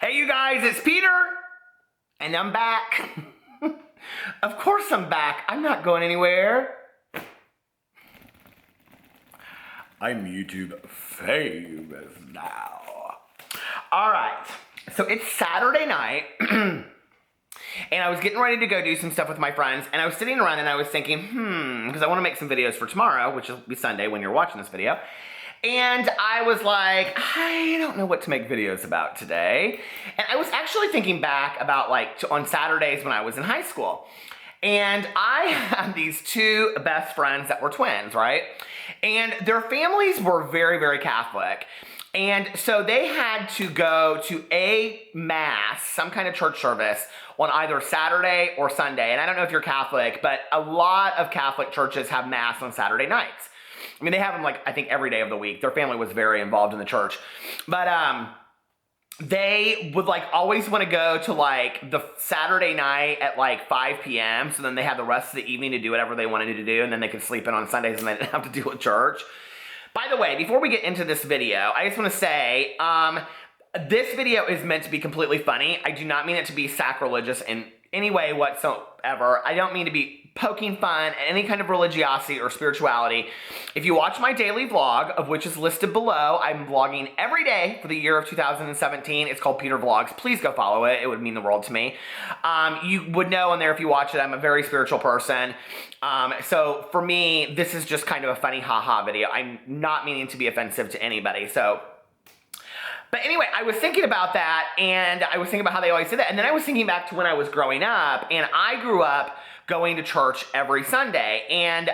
Hey you guys, it's Peter, and I'm back. Of course I'm back. I'm not going anywhere. I'm YouTube famous now. All right, so it's Saturday night, and I was getting ready to go do some stuff with my friends, and I was sitting around and I was thinking, because I want to make some videos for tomorrow, which will be Sunday when you're watching this video. And I was like, I don't know what to make videos about today. And I was actually thinking back about on Saturdays when I was in high school. And I had these two best friends that were twins, right? And their families were very, very Catholic. And so they had to go to a mass, some kind of church service on either Saturday or Sunday. And I don't know if you're Catholic, but a lot of Catholic churches have mass on Saturday nights. I mean, they have them I think every day of the week. Their family was very involved in the church. But they would always want to go to the Saturday night at 5 p.m. So then they had the rest of the evening to do whatever they wanted to do. And then they could sleep in on Sundays and they didn't have to deal with church. By the way, before we get into this video, I just want to say, this video is meant to be completely funny. I do not mean it to be sacrilegious in any way whatsoever. I don't mean to be poking fun at any kind of religiosity or spirituality. If you watch my daily vlog, of which is listed below, I'm vlogging every day for the year of 2017. It's called Peter Vlogs. Please go follow it. It would mean the world to me. You would know in there if you watch it, I'm a very spiritual person. So for me, this is just kind of a funny haha video. I'm not meaning to be offensive to anybody. But anyway, I was thinking about that, and I was thinking about how they always did that. And then I was thinking back to when I was growing up, and I grew up going to church every Sunday. And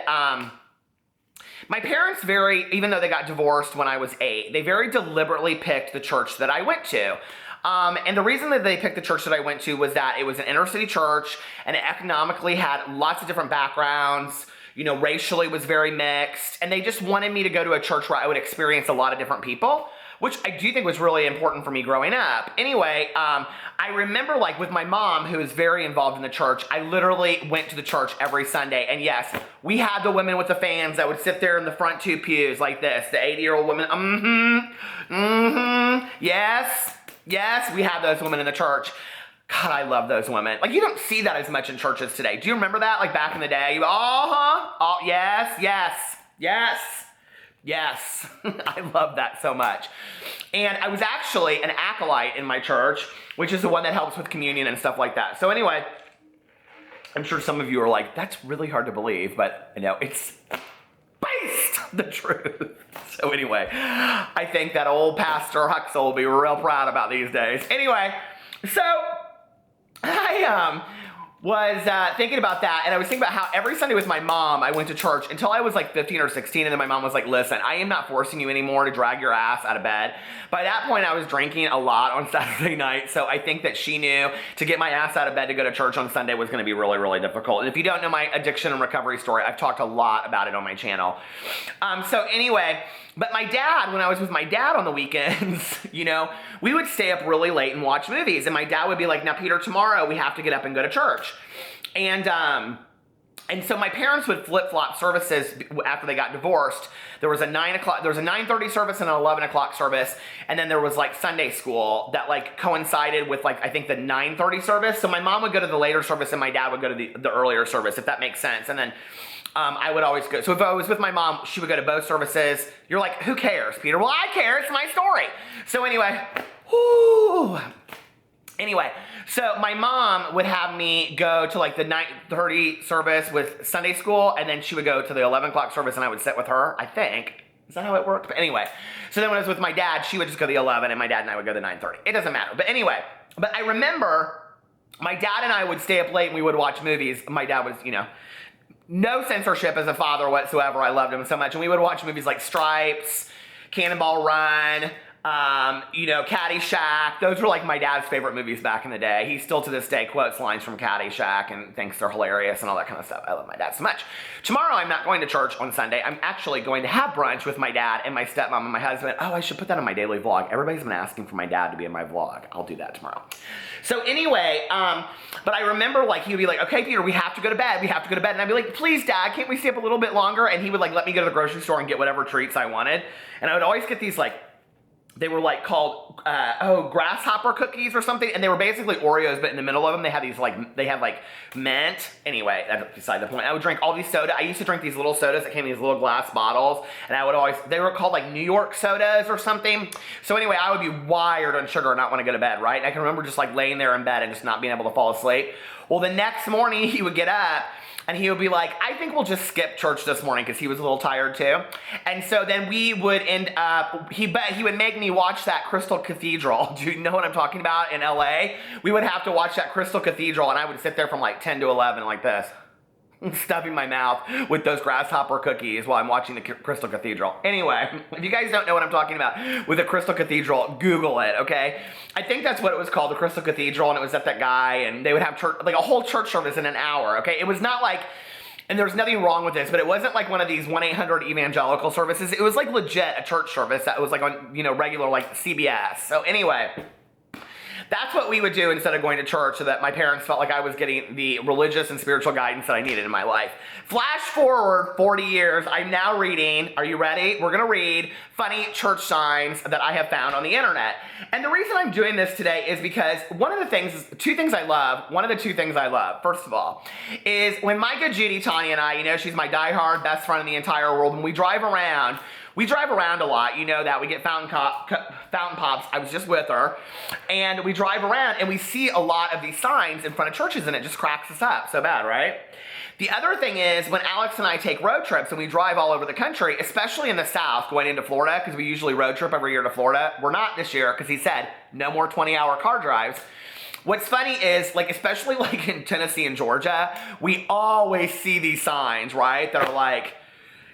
my parents even though they got divorced when I was 8, they very deliberately picked the church that I went to. And the reason that they picked the church that I went to was that it was an inner city church, and it economically had lots of different backgrounds. You know, racially was very mixed, and they just wanted me to go to a church where I would experience a lot of different people, which I do think was really important for me growing up. Anyway, I remember with my mom, who is very involved in the church, I literally went to the church every Sunday. And yes, we had the women with the fans that would sit there in the front 2 pews like this, the 80-year-old women. Yes, we had those women in the church. God, I love those women. You don't see that as much in churches today. Do you remember that? Back in the day, oh, yes. I love that so much. And I was actually an acolyte in my church, which is the one that helps with communion and stuff like that. So anyway, I'm sure some of you are like, that's really hard to believe, but it's based the truth. So anyway, I think that old Pastor Huxell will be real proud about these days. Anyway, so I was thinking about that, and I was thinking about how every Sunday with my mom, I went to church until I was 15 or 16, and then my mom was like, listen, I am not forcing you anymore to drag your ass out of bed. By that point, I was drinking a lot on Saturday night, so I think that she knew to get my ass out of bed to go to church on Sunday was going to be really, really difficult. And if you don't know my addiction and recovery story, I've talked a lot about it on my channel. So anyway, but my dad, when I was with my dad on the weekends, we would stay up really late and watch movies. And my dad would be like, now, Peter, tomorrow we have to get up and go to church. And so my parents would flip-flop services after they got divorced. There was a 9:30 service and an 11 o'clock service. And then there was Sunday school that coincided with I think the 9:30 service. So my mom would go to the later service and my dad would go to the earlier service, if that makes sense. And then I would always go. So if I was with my mom, she would go to both services. You're like, who cares, Peter? Well, I care. It's my story. So anyway, so my mom would have me go to the 9:30 service with Sunday school, and then she would go to the 11 o'clock service, and I would sit with her, I think. Is that how it worked? But anyway, so then when I was with my dad, she would just go to the 11, and my dad and I would go to the 9:30. It doesn't matter. But anyway, I remember my dad and I would stay up late, and we would watch movies. My dad was, no censorship as a father whatsoever. I loved him so much. And we would watch movies like Stripes, Cannonball Run, Caddyshack. Those were my dad's favorite movies back in the day. He still to this day quotes lines from Caddyshack and thinks they're hilarious and all that kind of stuff. I love my dad so much. Tomorrow I'm not going to church on Sunday. I'm actually going to have brunch with my dad and my stepmom and my husband. Oh, I should put that on my daily vlog. Everybody's been asking for my dad to be in my vlog. I'll do that tomorrow. So anyway, but I remember he would be like, okay, Peter, we have to go to bed. We have to go to bed. And I'd be like, please, Dad, can't we stay up a little bit longer? And he would let me go to the grocery store and get whatever treats I wanted. And I would always get these they were like called, grasshopper cookies or something. And they were basically Oreos, but in the middle of them, they had these they had like mint. Anyway, that's beside the point. I would drink all these soda. I used to drink these little sodas that came in these little glass bottles. And I would always, they were called like New York sodas or something. So anyway, I would be wired on sugar and not want to go to bed, right? And I can remember just like laying there in bed and just not being able to fall asleep. Well, the next morning he would get up and he would be like, I think we'll just skip church this morning, because he was a little tired too. And so then we would end up, he would make me watch that Crystal Cathedral. Do you know what I'm talking about in LA? We would have to watch that Crystal Cathedral, and I would sit there from like 10 to 11 like this, stuffing my mouth with those grasshopper cookies while I'm watching the Crystal Cathedral. Anyway, if you guys don't know what I'm talking about with the Crystal Cathedral, Google it, okay? I think that's what it was called, the Crystal Cathedral, and it was at that guy, and they would have church, like a whole church service in an hour, okay? It was not like, and there's nothing wrong with this, but it wasn't like one of these 1-800 evangelical services. It was like legit a church service that was like on, regular like CBS. So anyway, that's what we would do instead of going to church, so that my parents felt like I was getting the religious and spiritual guidance that I needed in my life. Flash forward 40 years, I'm now reading, are you ready? We're gonna read funny church signs that I have found on the internet. And the reason I'm doing this today is because one of the things, two things I love, first of all, is when my good Judy, Tanya, and I, she's my diehard best friend in the entire world, when we drive around a lot, that. We get fountain pops. I was just with her. And we drive around and we see a lot of these signs in front of churches, and it just cracks us up so bad, right? The other thing is, when Alex and I take road trips and we drive all over the country, especially in the South, going into Florida, because we usually road trip every year to Florida. We're not this year, because he said no more 20-hour car drives. What's funny is, like, especially like in Tennessee and Georgia, we always see these signs, right? That are like,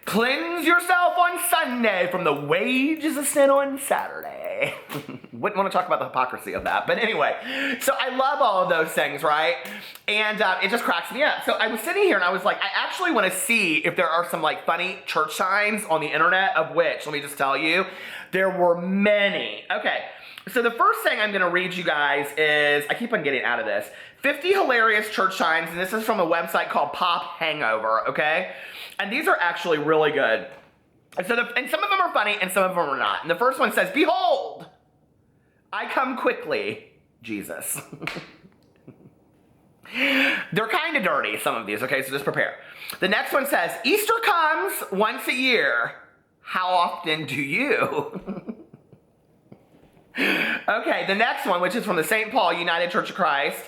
cleanse yourself on Sunday from the wages of sin on Saturday. Wouldn't want to talk about the hypocrisy of that. But anyway, so I love all of those things, right? And it just cracks me up. So I was sitting here and I was like, I actually want to see if there are some like funny church signs on the internet, of which, let me just tell you, there were many. Okay, so the first thing I'm going to read you guys is, I keep on getting out of this, 50 hilarious church signs, and this is from a website called Pop Hangover, okay? And these are actually really good. And some of them are funny and some of them are not. And the first one says, behold, I come quickly, Jesus. They're kind of dirty, some of these, okay? So just prepare. The next one says, Easter comes once a year. How often do you? Okay, the next one, which is from the St. Paul United Church of Christ,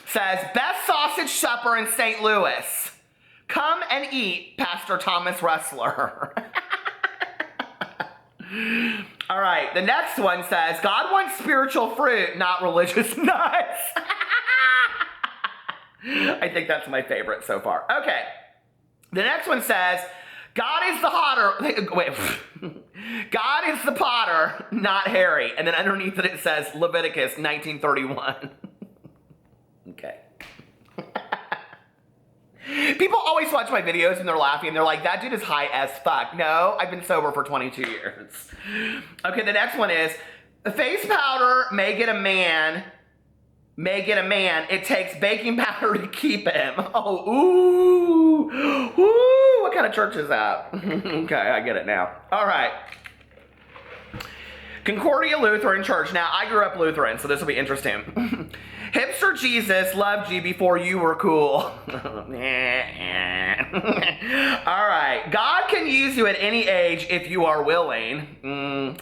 says, best sausage supper in St. Louis. Come and eat, Pastor Thomas Ressler. All right, the next one says, God wants spiritual fruit, not religious nuts. I think that's my favorite so far. Okay, the next one says, God is the potter, not Harry. And then underneath it says Leviticus 19:31. Okay. People always watch my videos and they're laughing. They're like, that dude is high as fuck. No, I've been sober for 22 years. Okay, the next one is, face powder may get a man. It takes baking powder to keep him. Oh, ooh. What kind of church is that? Okay, I get it now. All right. Concordia Lutheran Church. Now, I grew up Lutheran, so this will be interesting. Hipster Jesus loved you before you were cool. All right. God can use you at any age if you are willing.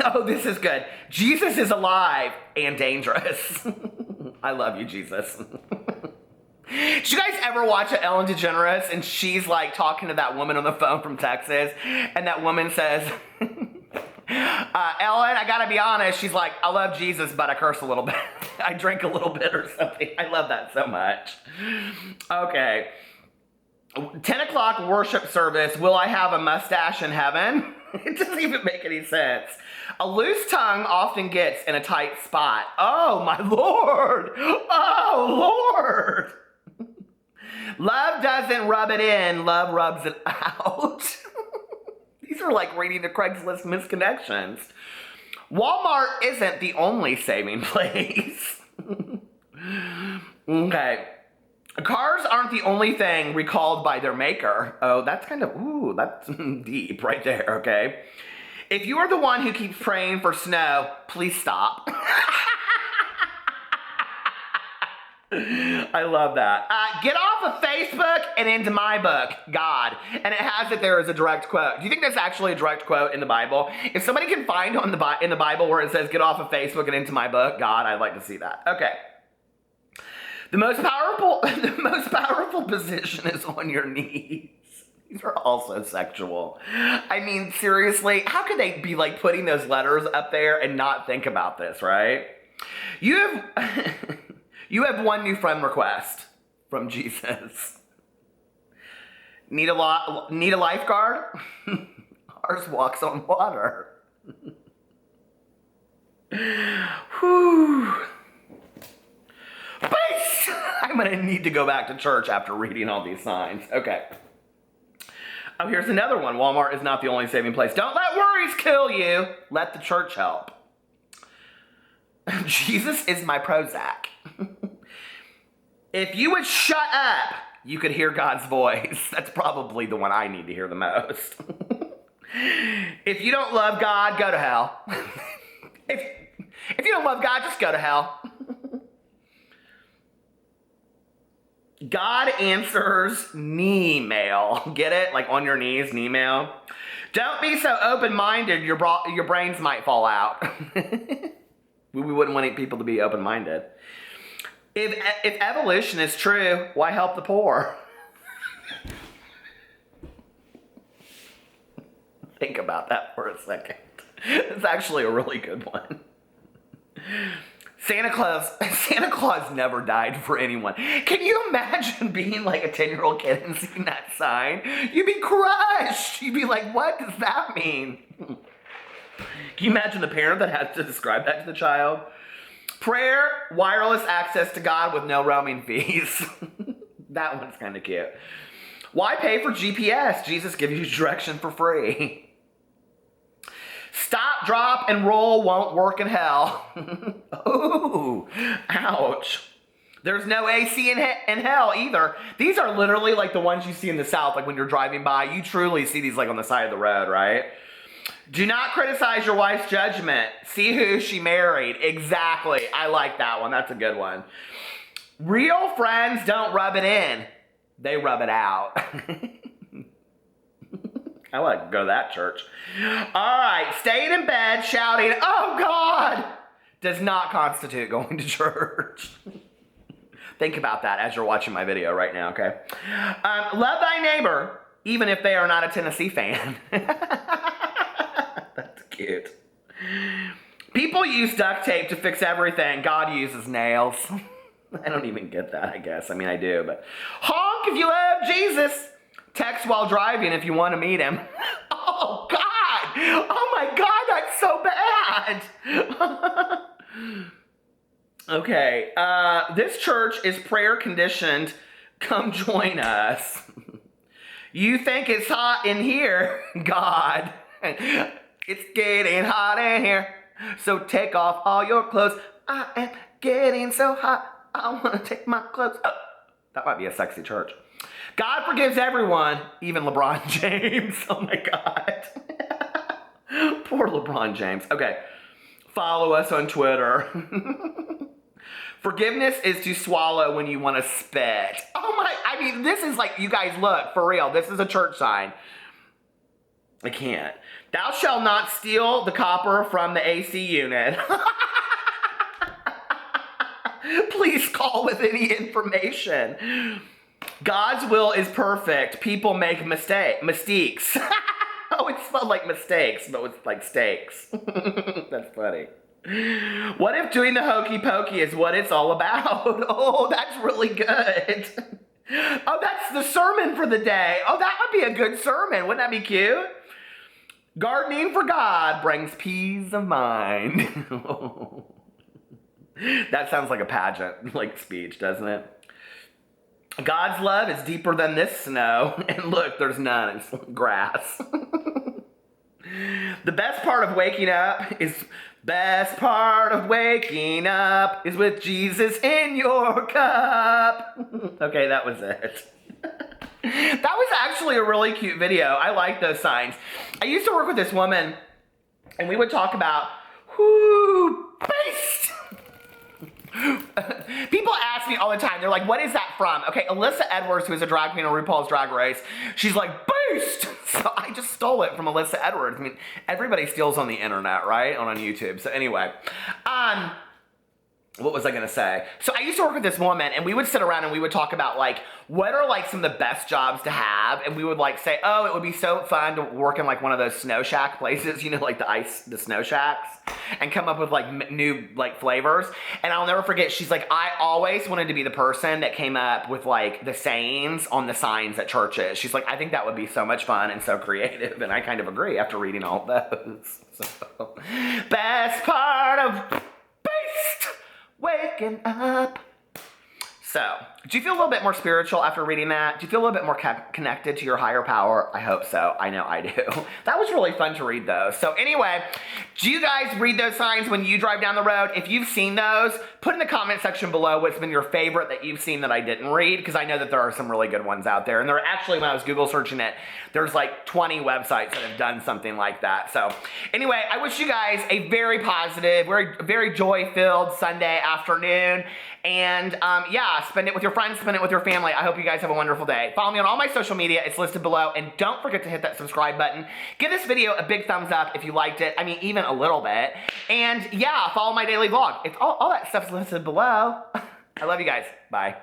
Oh, this is good. Jesus is alive and dangerous. I love you, Jesus. Did you guys ever watch Ellen DeGeneres and she's like talking to that woman on the phone from Texas, and that woman says, Ellen, I gotta be honest, she's like, I love Jesus, but I curse a little bit. I drink a little bit or something. I love that so much. Okay. 10 o'clock worship service. Will I have a mustache in heaven? It doesn't even make any sense. A loose tongue often gets in a tight spot. Oh, my Lord. Oh, Lord. Love doesn't rub it in. Love rubs it out. These are like reading the Craigslist misconnections. Walmart isn't the only saving place. Okay. Cars aren't the only thing recalled by their maker. Oh, that's kind of, ooh, that's deep right there, okay? If you are the one who keeps praying for snow, please stop. I love that. Get off of Facebook and into my book, God. And it has it there as a direct quote. Do you think that's actually a direct quote in the Bible? If somebody can find in the Bible where it says, get off of Facebook and into my book, God, I'd like to see that. Okay. The most powerful position is on your knees. These are also sexual. I mean, seriously, how could they be like putting those letters up there and not think about this, right? You have one new friend request from Jesus. Need a lifeguard? Ours walks on water. Whew. Peace! I'm going to need to go back to church after reading all these signs. Okay. Oh, here's another one. Walmart is not the only saving place. Don't let worries kill you. Let the church help. Jesus is my Prozac. If you would shut up, you could hear God's voice. That's probably the one I need to hear the most. If you don't love God, go to hell. If you don't love God, just go to hell. God answers knee mail. Get it? Like on your knees, knee mail. Don't be so open-minded, your brains might fall out. We wouldn't want people to be open-minded. If evolution is true, why help the poor? Think about that for a second. It's actually a really good one. Santa Claus never died for anyone. Can you imagine being like a 10-year-old kid and seeing that sign? You'd be crushed. You'd be like, what does that mean? Can you imagine the parent that has to describe that to the child? Prayer, wireless access to God with no roaming fees. That one's kind of cute. Why pay for GPS? Jesus gives you direction for free. Stop, drop, and roll won't work in hell. Ooh, ouch. There's no AC in hell either. These are literally like the ones you see in the South, like when you're driving by. You truly see these like on the side of the road, right? Do not criticize your wife's judgment. See who she married. Exactly. I like that one. That's a good one. Real friends don't rub it in. They rub it out. I like to go to that church. All right. Staying in bed shouting, oh God, does not constitute going to church. Think about that as you're watching my video right now, okay? Love thy neighbor, even if they are not a Tennessee fan. That's cute. People use duct tape to fix everything. God uses nails. I don't even get that, I guess. I mean, I do, but honk if you love Jesus. Text while driving if you want to meet him. Oh, God. Oh, my God, that's so bad. Okay. This church is prayer conditioned. Come join us. You think it's hot in here? God. It's getting hot in here. So take off all your clothes. I am getting so hot. I want to take my clothes off. That might be a sexy church. God forgives everyone, even LeBron James. Oh my God. Poor LeBron James. Okay. Follow us on Twitter. Forgiveness is to swallow when you want to spit. Oh my, I mean, this is like, you guys look, for real. This is a church sign. I can't. Thou shalt not steal the copper from the AC unit. Please call with any information. God's will is perfect. People make mistakes. Oh, it spelled like mistakes, but it's like steaks. That's funny. What if doing the hokey pokey is what it's all about? Oh, that's really good. Oh, that's the sermon for the day. Oh, that would be a good sermon. Wouldn't that be cute? Gardening for God brings peace of mind. That sounds like a pageant, like speech, doesn't it? God's love is deeper than this snow. And look, there's none. It's grass. The best part of waking up is with Jesus in your cup. Okay, that was it. That was actually a really cute video. I like those signs. I used to work with this woman and we would talk about, whoo, beast. People ask me all the time, they're like, what is that from? Okay, Alyssa Edwards, who is a drag queen on RuPaul's Drag Race, she's like, beast. So I just stole it from Alyssa Edwards. I mean, everybody steals on the internet, right? On YouTube. So anyway, what was I gonna say? So I used to work with this woman, and we would sit around and we would talk about like, what are like some of the best jobs to have? And we would like say, oh, it would be so fun to work in like one of those snow shack places, you know, like the snow shacks, and come up with like new like flavors. And I'll never forget, she's like, I always wanted to be the person that came up with like the sayings on the signs at churches. She's like, I think that would be so much fun and so creative. And I kind of agree after reading all those. So, best part of Beast waking up. So, do you feel a little bit more spiritual after reading that? Do you feel a little bit more connected to your higher power? I hope so. I know I do. That was really fun to read those. So anyway, do you guys read those signs when you drive down the road? If you've seen those, put in the comment section below what's been your favorite that you've seen that I didn't read, because I know that there are some really good ones out there. And there are actually, when I was Google searching it, there's like 20 websites that have done something like that. So anyway, I wish you guys a very positive, very joy-filled Sunday afternoon. And yeah, spend it with your friends, spend it with your family. I hope you guys have a wonderful day. Follow me on all my social media. It's listed below. And don't forget to hit that subscribe button. Give this video a big thumbs up if you liked it. I mean, even a little bit. And yeah, follow my daily vlog. It's all that stuff's listed below. I love you guys. Bye.